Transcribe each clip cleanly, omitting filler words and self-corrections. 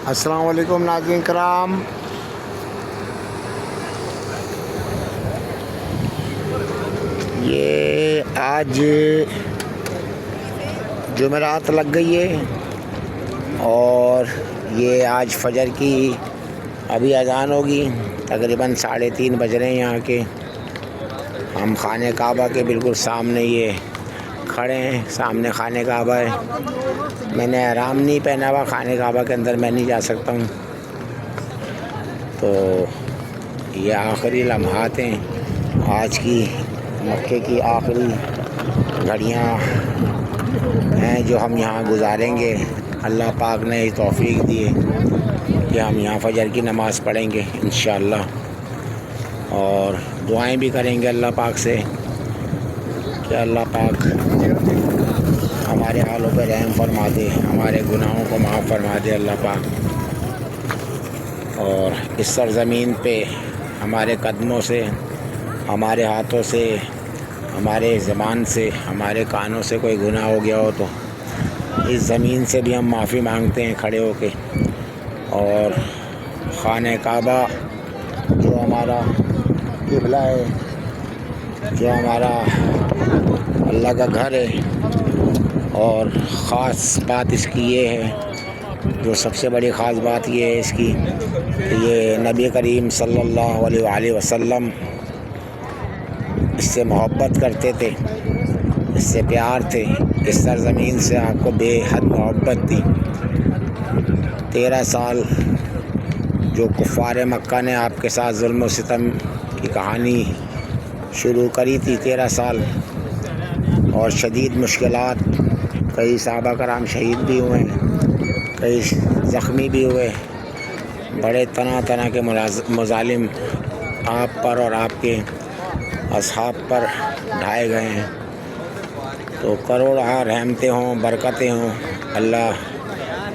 السلام علیکم ناظرین کرام، یہ آج جمعرات لگ گئی ہے اور یہ آج فجر کی ابھی اذان ہوگی، تقریباً 3:30 بج رہے ہیں یہاں کے۔ ہم خانہ کعبہ کے بالکل سامنے یہ کھڑے ہیں، سامنے خانہ کعبہ ہے۔ میں نے احرام نہیں پہنا ہوا، خانہ کعبہ کے اندر میں نہیں جا سکتا ہوں، تو یہ آخری لمحات ہیں آج کی، مکے کی آخری گھڑیاں ہیں جو ہم یہاں گزاریں گے۔ اللہ پاک نے توفیق دی ہے کہ ہم یہاں فجر کی نماز پڑھیں گے انشاءاللہ، اور دعائیں بھی کریں گے اللہ پاک سے کہ اللہ پاک ہمارے حالوں پہ رحم فرما دے، ہمارے گناہوں کو معاف فرما دے اللہ پاک، اور اس سرزمین پہ ہمارے قدموں سے، ہمارے ہاتھوں سے، ہمارے زبان سے، ہمارے کانوں سے کوئی گناہ ہو گیا ہو تو اس زمین سے بھی ہم معافی مانگتے ہیں کھڑے ہو کے۔ اور خانہ کعبہ جو ہمارا قبلہ ہے، جو ہمارا اللہ کا گھر ہے، اور خاص بات اس کی یہ ہے، جو سب سے بڑی خاص بات یہ ہے اس کی کہ یہ نبی کریم صلی اللہ علیہ وآلہ وسلم اس سے محبت کرتے تھے، اس سے پیار تھے، اس سرزمین سے آپ کو بے حد محبت تھی۔ 13 سال جو کفار مکہ نے آپ کے ساتھ ظلم و ستم کی کہانی شروع کری تھی، 13 سال اور شدید مشکلات، کئی صحابہ کرام شہید بھی ہوئے، کئی زخمی بھی ہوئے، بڑے طرح کے مظالم آپ پر اور آپ کے اصحاب پر ڈھائے گئے ہیں۔ تو کروڑہ رحمتیں ہوں، برکتیں ہوں اللہ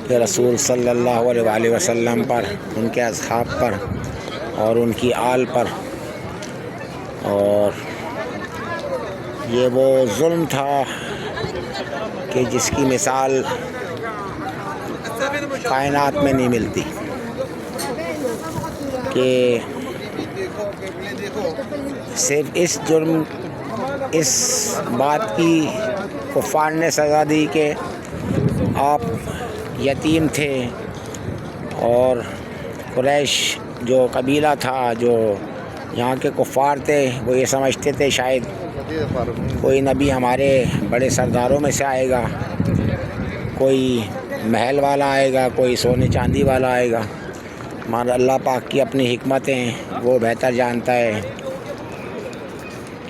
کے رسول صلی اللہ علیہ وآلہ وسلم پر، ان کے اصحاب پر اور ان کی آل پر۔ اور یہ وہ ظلم تھا کہ جس کی مثال کائنات میں نہیں ملتی، کہ صرف اس جرم، اس بات کی کفار نے سزا دی کہ آپ یتیم تھے، اور قریش جو قبیلہ تھا، جو یہاں کے کفار تھے، وہ یہ سمجھتے تھے شاید کوئی نبی ہمارے بڑے سرداروں میں سے آئے گا، کوئی محل والا آئے گا، کوئی سونے چاندی والا آئے گا، مگر اللہ پاک کی اپنی حکمتیں وہ بہتر جانتا ہے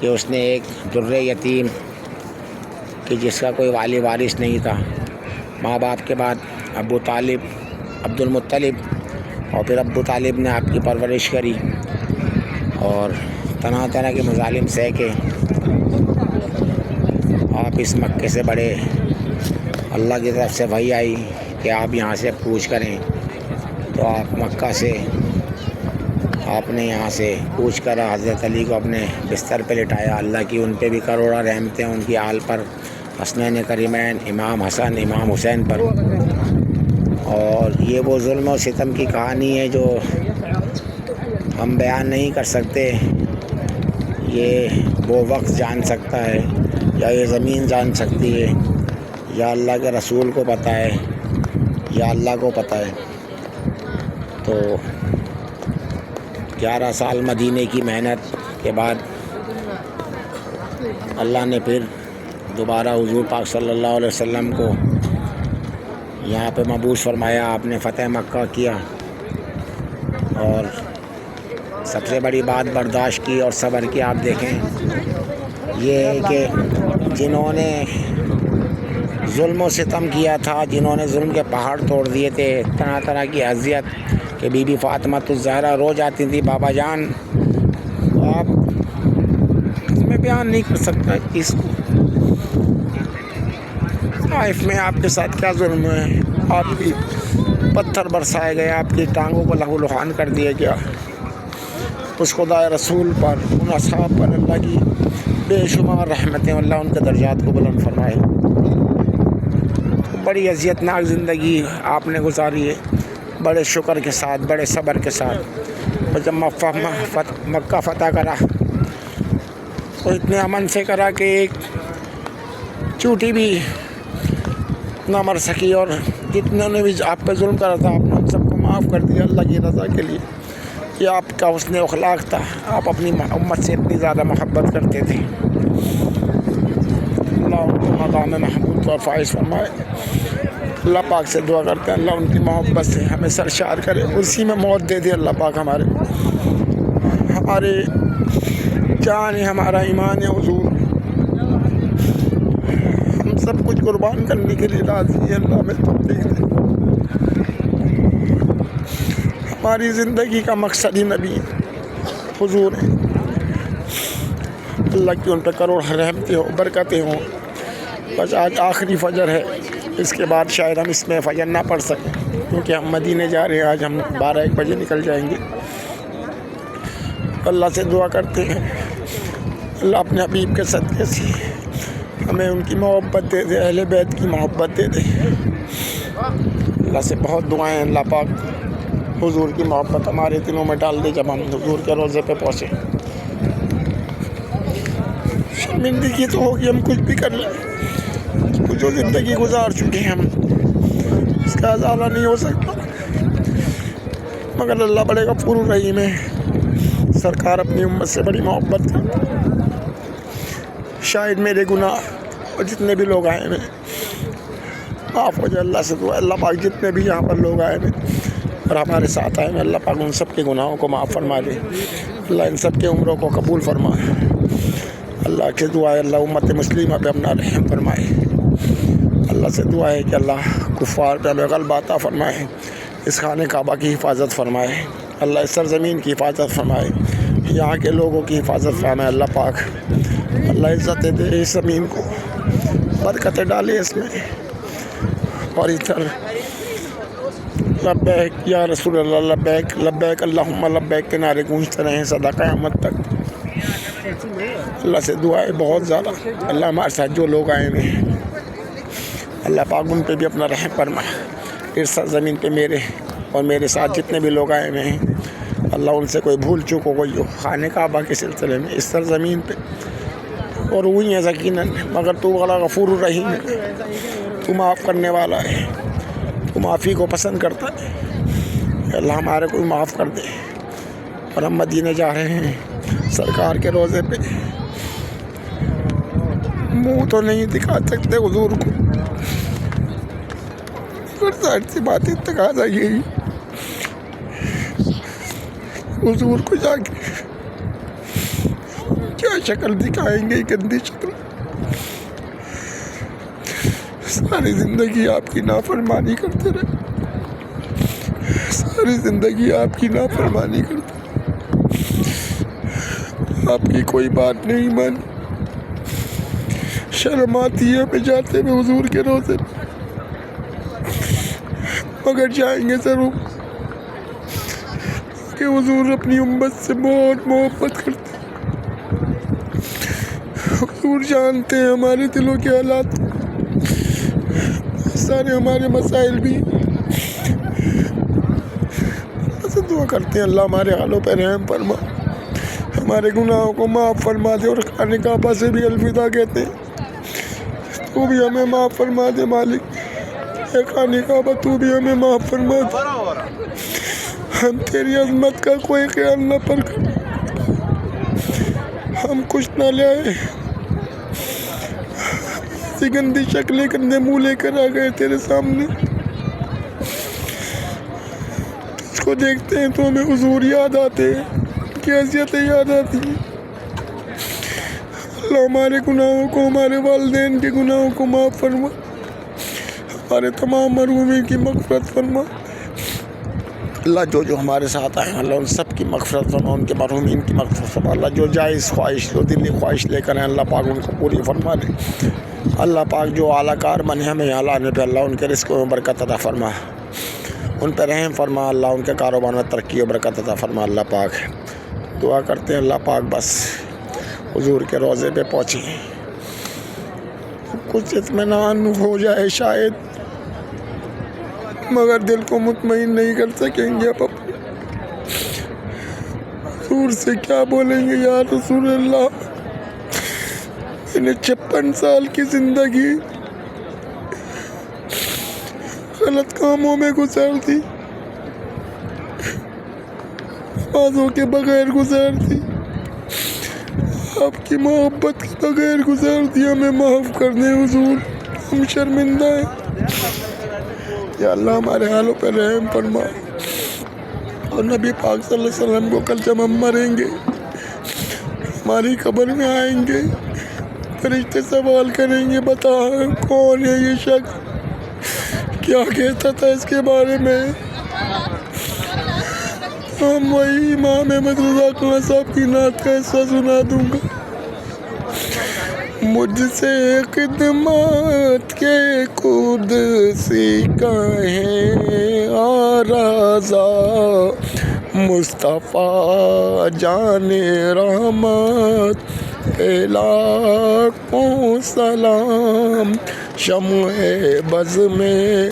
کہ اس نے ایک در یتیم کہ جس کا کوئی والی وارث نہیں تھا، ماں باپ کے بعد ابو طالب، عبد المطلب، اور پھر ابو طالب نے آپ کی پرورش کری اور طرح کے مظالم سہ کے آپ اس مکے سے بڑے، اللہ کی طرف سے وحی آئی کہ آپ یہاں سے کوچ کریں، تو آپ مکہ سے آپ نے یہاں سے کوچ کرا، حضرت علی کو اپنے بستر پہ لٹایا۔ اللہ کی ان پہ بھی کروڑہ رحمتیں، ان کی آل پر، حسنین کریمین، امام حسن، امام حسین پر۔ اور یہ وہ ظلم و ستم کی کہانی ہے جو ہم بیان نہیں کر سکتے، یہ وہ وقت جان سکتا ہے، یا یہ زمین جان سکتی ہے، یا اللہ کے رسول کو پتہ ہے، یا اللہ کو پتہ ہے۔ تو 11 سال مدینے کی محنت کے بعد اللہ نے پھر دوبارہ حضور پاک صلی اللہ علیہ وسلم کو یہاں پہ مبعوث فرمایا، آپ نے فتح مکہ کیا، اور سب سے بڑی بات برداشت کی اور صبر کی۔ آپ دیکھیں یہ ہے کہ جنہوں نے ظلم و ستم کیا تھا، جنہوں نے ظلم کے پہاڑ توڑ دیے تھے، طرح کی اذیت، کہ بی بی فاطمہ الزہرا رو جاتی تھی، بابا جان آپ میں بیان نہیں کر سکتا اس کو، طائف میں آپ کے ساتھ کیا ظلم ہے، آپ کی پتھر برسائے گئے، آپ کی ٹانگوں کو لہو لہان کر دیا گیا، اس خدا رسول پر، ان اصحاب پر اللہ کی بے شمار رحمتیں، اللہ ان کے درجات کو بلند فرمائے۔ بڑی اذیت ناک زندگی آپ نے گزاری ہے، بڑے شکر کے ساتھ، بڑے صبر کے ساتھ. اور جب مکہ فتح کرا تو اتنے امن سے کرا کہ ایک چوٹی بھی نہ مر سکی، اور جتنے نے بھی آپ پہ ظلم کرا تھا آپ نے ان سب کو معاف کر دیا اللہ کی رضا کے لیے. یہ آپ کا حسن اخلاق تھا، آپ اپنی امت سے اتنی زیادہ محبت کرتے تھے. اللہ ان کو مقام محمود کو فائز فرمائے. اللہ پاک سے دعا کرتے ہیں اللہ ان کی محبت سے ہمیں سرشار کرے، اسی میں موت دے دے اللہ پاک. ہمارے جان ہے، ہمارا ایمان ہے حضور، ہم سب کچھ قربان کرنے کے لیے راضی ہے. اللہ میں توفیق دے. ہماری زندگی کا مقصد ہی نبی حضور ہے. اللہ کی ان پہ کروڑ رحمتیں ہوں، برکتیں ہوں. بس آج آخری فجر ہے، اس کے بعد شاید ہم اس میں فجر نہ پڑھ سکیں کیونکہ ہم مدینے جا رہے ہیں. آج ہم 12-1 بجے نکل جائیں گے. اللہ سے دعا کرتے ہیں اللہ اپنے حبیب کے صدقے سے ہمیں ان کی محبت دے دے، اہل بیت کی محبت دے دے. اللہ سے بہت دعائیں ہیں اللہ پاک حضور کی محبت ہمارے دلوں میں ڈال دے. جب ہم حضور کے روضے پہ پہنچے شرمندگی تو ہوگی، ہم کچھ بھی کر لیں، جو زندگی گزار چکے ہیں ہم اس کا ازالہ نہیں ہو سکتا، مگر اللہ بڑے غفور الرحیم ہے. سرکار اپنی امت سے بڑی محبت کرتے. شاید میرے گناہ اور جتنے بھی لوگ آئے ہیں معاف ہو جائے. اللہ سے دعا اللہ پاک جتنے بھی یہاں پر لوگ آئے ہیں اور ہمارے ساتھ آئے ہیں اللہ پاک ان سب کے گناہوں کو معاف فرما دے. اللہ ان سب کے عمروں کو قبول فرمائے. اللہ سے دعا ہے اللہ امت مسلمہ پہ اپنا رحم فرمائے. اللہ سے دعا ہے کہ اللہ کفار پہ غلبہ عطا فرمائے، اس خانہ کعبہ کی حفاظت فرمائے. اللہ اس سرزمین کی حفاظت فرمائے، یہاں کے لوگوں کی حفاظت فرمائے. اللہ پاک اللہ عزت دے اس زمین کو، برکتیں ڈالے اس میں. اور ادھر لبیک یا رسول اللہ، لبیک لبیک اللہم لبیک کے نعرے گونجتے رہیں سدا قیامت تک. اللہ سے دعا ہے بہت زیادہ اللہ ہمارے ساتھ جو لوگ آئے ہیں اللہ پاک ان پہ بھی اپنا رحم فرمائے. اس سرزمین پہ میرے اور میرے ساتھ جتنے بھی لوگ آئے ہوئے ہیں اللہ ان سے کوئی بھول چوک ہو گئی ہو خانہ کعبہ کے سلسلے میں اس سرزمین پہ اور ہوئی ہیں یقیناً، مگر تو بڑا غفور الرحیم ہے، تو معاف کرنے والا ہے، تو معافی کو پسند کرتا ہے. اللہ ہمارے کو معاف کر دے. اور ہم مدینے جا رہے ہیں سرکار کے روضے پہ، منہ تو نہیں دکھا سکتے حضور کو، ظاہر سی بات ہے تقاضا یہی حضور کو جا کے کیا شکل دکھائیں گے، گندی شکل. ساری زندگی آپ کی نافرمانی کرتے رہے، ساری زندگی آپ کی نافرمانی کرتے، آپ کی کوئی بات نہیں مانی. شرم آتی ہے ہمیں جاتے میں حضور کے روضے پہ، مگر جائیں گے ضرور کہ حضور اپنی امت سے بہت محبت کرتے. حضور جانتے ہیں ہمارے دلوں کے حالات، سارے ہمارے مسائل بھی. ایسے دعا کرتے ہیں اللہ ہمارے حالوں پہ رحم فرما، ہمارے گناہوں کو معاف فرما دے. اور خانہ کعبہ سے بھی الوداع کہتے ہیں تو بھی ہمیں معاف فرما دے مالک. اے خانہ کعبہ تو بھی ہمیں معاف فرما دے. ہم تیری عظمت کا کوئی خیال نہ پر کر، ہم کچھ نہ لے آئے، ایسی گندی شکلیں گندے منہ لے کر آ گئے تیرے سامنے. اس کو دیکھتے ہیں تو ہمیں حضور یاد آتے ہیں، ان کی حیثیتیں یاد آتی ہیں. اللہ ہمارے گناہوں کو، ہمارے والدین کے گناہوں کو معاف فرما، ہمارے تمام مرحومین کی مغفرت فرما. اللہ جو ہمارے ساتھ آئے ہیں اللہ ان سب کی مغفرت فرما، ان کے مرحومین کی مغفرت فرما. اللہ جو جائز خواہش، جو دلی خواہش لے کر ہیں اللہ پاک ان کو پوری فرما دے. اللہ پاک جو اعلیٰ کار بنے ہمیں یہاں لانے پہ اللہ ان کے رزق میں برکت عطا فرما، ان پہ رحم فرما. اللہ ان کے کاروبار میں ترقی و برکت عطا فرما. اللہ پاک دعا کرتے ہیں اللہ پاک بس حضور کے روضے پہ پہنچیں، کچھ اطمینان ہو جائے، شاید مگر دل کو مطمئن نہیں کر سکیں گے اب حضور سے کیا بولیں گے یا رسول اللہ. میں نے 56 سال کی زندگی غلط کاموں میں گزار دی، نمازوں کے بغیر گزار دی، آپ کی محبت کے بغیر گزار دی. ہمیں معاف کر دیں حضور، ہم شرمندہ ہیں. یا اللہ ہمارے حالوں پہ رحم فرما. اور نبی پاک صلی اللہ علیہ وسلم کو کل جب ہم مریں گے، ہماری قبر میں آئیں گے، فرشتے سوال کریں گے بتا کون ہے یہ شخص، کیا کہتا تھا اس کے بارے میں. ہم وہی امام احمد رضا خان صاحب کی نعت کا حصہ سنا دوں گا. مجھ سے خدمت کے قدسی کہیں آرازہ، مصطفیٰ جان رحمت پہ لاکھوں سلام، شمع بز میں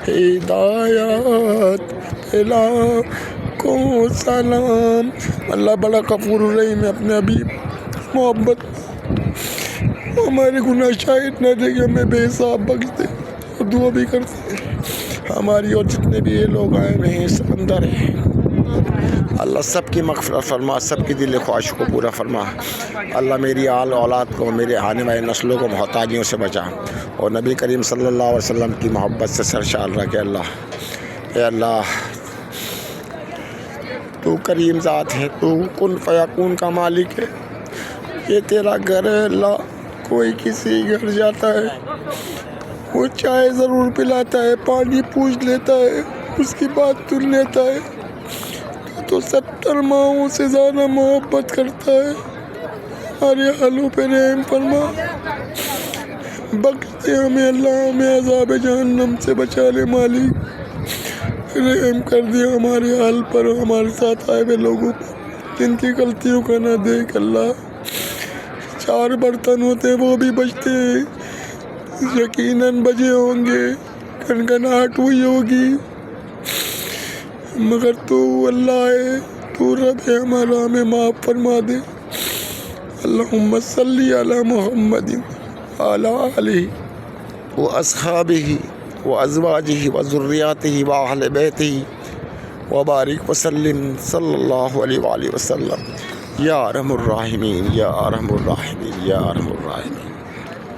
ہدایت پہ لاکھوں سلام. اللہ بڑا غفور الرحیم ہے. اپنے حبیب محبت ہمارے گناہ شاہد نہ دے کہ ہمیں بے حساب بخش دے. اور دعا بھی کرتے ہیں ہماری اور جتنے بھی یہ لوگ آئے ہوئے ہیں اس اندر ہیں، اللہ سب کی مغفرت فرما، سب کی دل خواہش کو پورا فرما. اللہ میری آل اولاد کو، میرے آنے والے نسلوں کو محتاجیوں سے بچا، اور نبی کریم صلی اللہ علیہ وسلم کی محبت سے سرشار رکھے. اللہ اے اللہ تو کریم ذات ہے، تو کن فیکون کا مالک ہے. یہ تیرا گھر ہے اللہ. کوئی کسی گھر جاتا ہے، وہ چائے ضرور پلاتا ہے، پانی پوچھ لیتا ہے، اس کی بات سن لیتا ہے. تو 70 ماہوں سے زیادہ محبت کرتا ہے. ہمارے حالوں پہ رحم فرما، بخش دے ہمیں اللہ. ہمیں عذاب جہنم سے بچا لے مالک. رحم کر دے ہمارے حال پر، ہمارے ساتھ آئے ہوئے لوگوں پر جن کی غلطیوں کا نہ دیکھ. اللہ 4 برتن ہوتے ہیں وہ بھی بجتے ہیں، یقیناً بجے ہوں گے، کھنکھناہٹ ہوئی ہوگی، مگر تو اللہ ہے، تو رب ہے ہمارا. ہمیں معاف فرما دے. اللہم صلی علی محمد وعلی آلہ واصحابہ وازواجہ وذریاتہ واہل بیتہ وبارک وسلم صلی اللہ علیہ وآلہ وسلم. یا ارحم الراحمین، یا ارحم الراحمین، یا ارحم الراحمین.